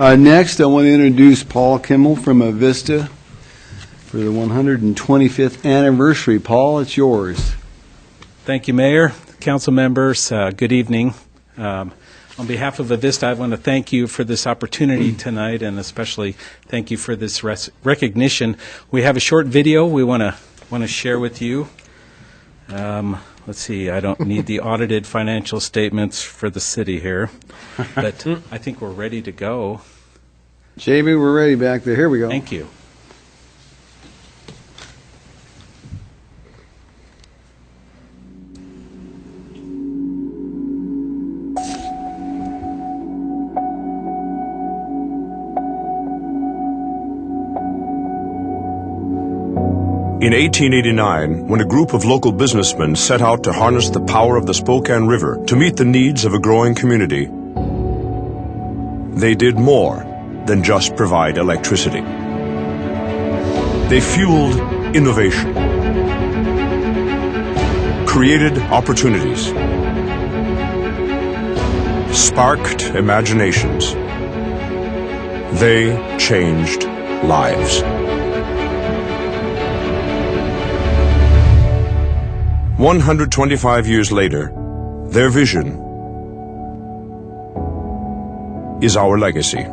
Next, I want to introduce Paul Kimmel from Avista for the 125th anniversary. Paul, it's yours. Thank you, Mayor, council members. Good evening. On behalf of Avista, I want to thank you for this opportunity tonight, and especially thank you for this recognition. We have a short video we want to share with you. Let's see, I don't need the audited financial statements for the city here, but I think we're ready to go. Jamie, we're ready back there. Here we go. Thank you. In 1889, when a group of local businessmen set out to harness the power of the Spokane River to meet the needs of a growing community, they did more than just provide electricity. They fueled innovation, created opportunities, sparked imaginations. They changed lives. 125 years later, their vision is our legacy.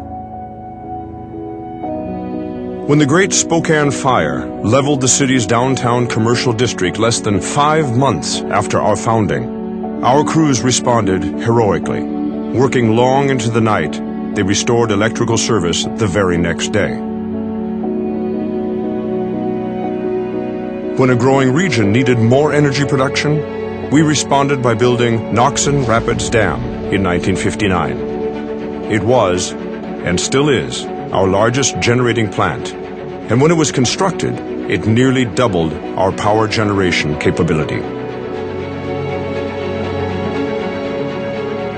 When the Great Spokane Fire leveled the city's downtown commercial district less than 5 months after our founding, our crews responded heroically. Working long into the night, they restored electrical service the very next day. When a growing region needed more energy production, we responded by building Noxon Rapids Dam in 1959. It was, and still is, our largest generating plant, and when it was constructed, it nearly doubled our power generation capability.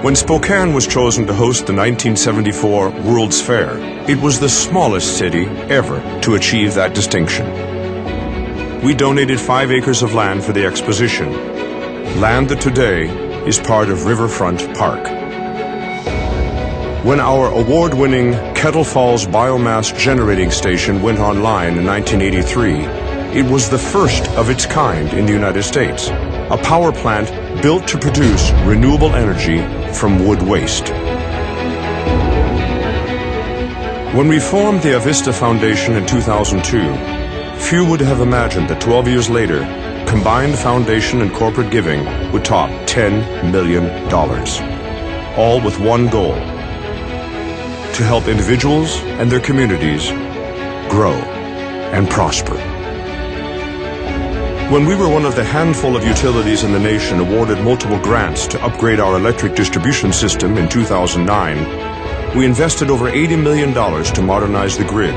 When Spokane was chosen to host the 1974 World's Fair, it was the smallest city ever to achieve that distinction. We donated 5 acres of land for the exposition, land that today is part of Riverfront Park. When our award-winning Kettle Falls Biomass Generating Station went online in 1983, it was the first of its kind in the United States, a power plant built to produce renewable energy from wood waste. When we formed the Avista Foundation in 2002, few would have imagined that 12 years later, combined foundation and corporate giving would top $10 million, all with one goal: to help individuals and their communities grow and prosper. When we were one of the handful of utilities in the nation awarded multiple grants to upgrade our electric distribution system in 2009, we invested over $80 million to modernize the grid,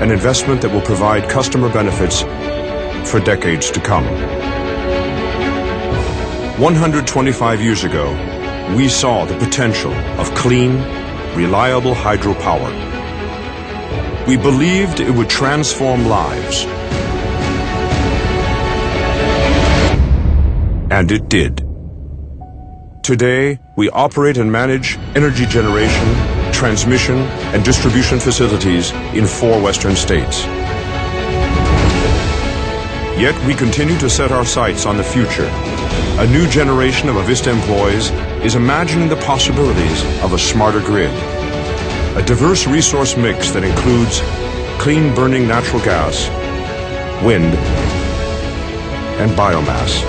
an investment that will provide customer benefits for decades to come. 125 years ago, we saw the potential of clean, reliable hydropower. We believed it would transform lives. And it did. Today, we operate and manage energy generation, transmission, and distribution facilities in 4 western states. Yet we continue to set our sights on the future. A new generation of Avista employees is imagining the possibilities of a smarter grid, a diverse resource mix that includes clean-burning natural gas, wind, and biomass.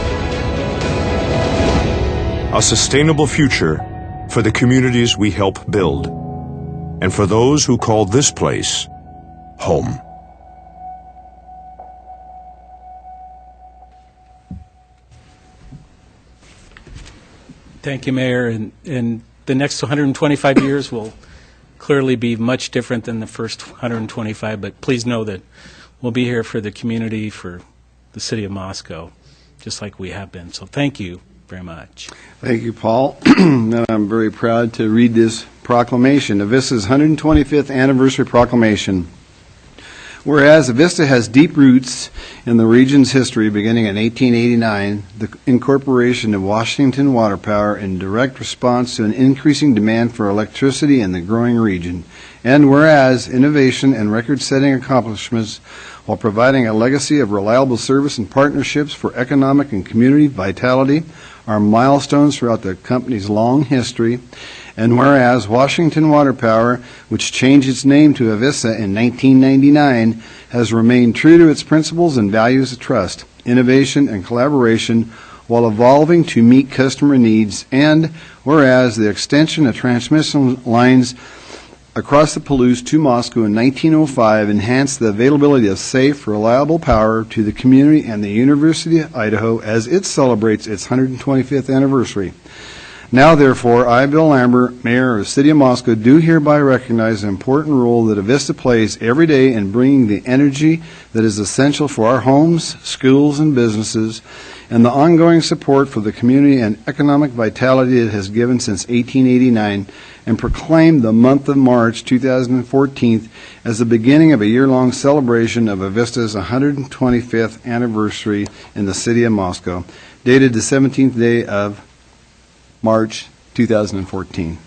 A sustainable future for the communities we help build, and for those who call this place home. Thank you, Mayor. And the next 125 years will clearly be much different than the first 125, but please know that we'll be here for the community, for the city of Moscow, just like we have been. So thank you very much. Thank you, Paul. And I'm very proud to read this proclamation, Avista's 125th anniversary proclamation. Whereas Avista has deep roots in the region's history beginning in 1889, the incorporation of Washington Water Power in direct response to an increasing demand for electricity in the growing region. And whereas innovation and record-setting accomplishments while providing a legacy of reliable service and partnerships for economic and community vitality are milestones throughout the company's long history. And whereas Washington Water Power, which changed its name to Avista in 1999, has remained true to its principles and values of trust, innovation, and collaboration while evolving to meet customer needs. And whereas the extension of transmission lines across the Palouse to Moscow in 1905 enhanced the availability of safe, reliable power to the community and the University of Idaho as it celebrates its 125th anniversary. Now, therefore, I, Bill Lambert, Mayor of the City of Moscow, do hereby recognize the important role that Avista plays every day in bringing the energy that is essential for our homes, schools, and businesses, and the ongoing support for the community and economic vitality it has given since 1889, and proclaim the month of March 2014 as the beginning of a year-long celebration of Avista's 125th anniversary in the City of Moscow, dated the 17th day of March 2014.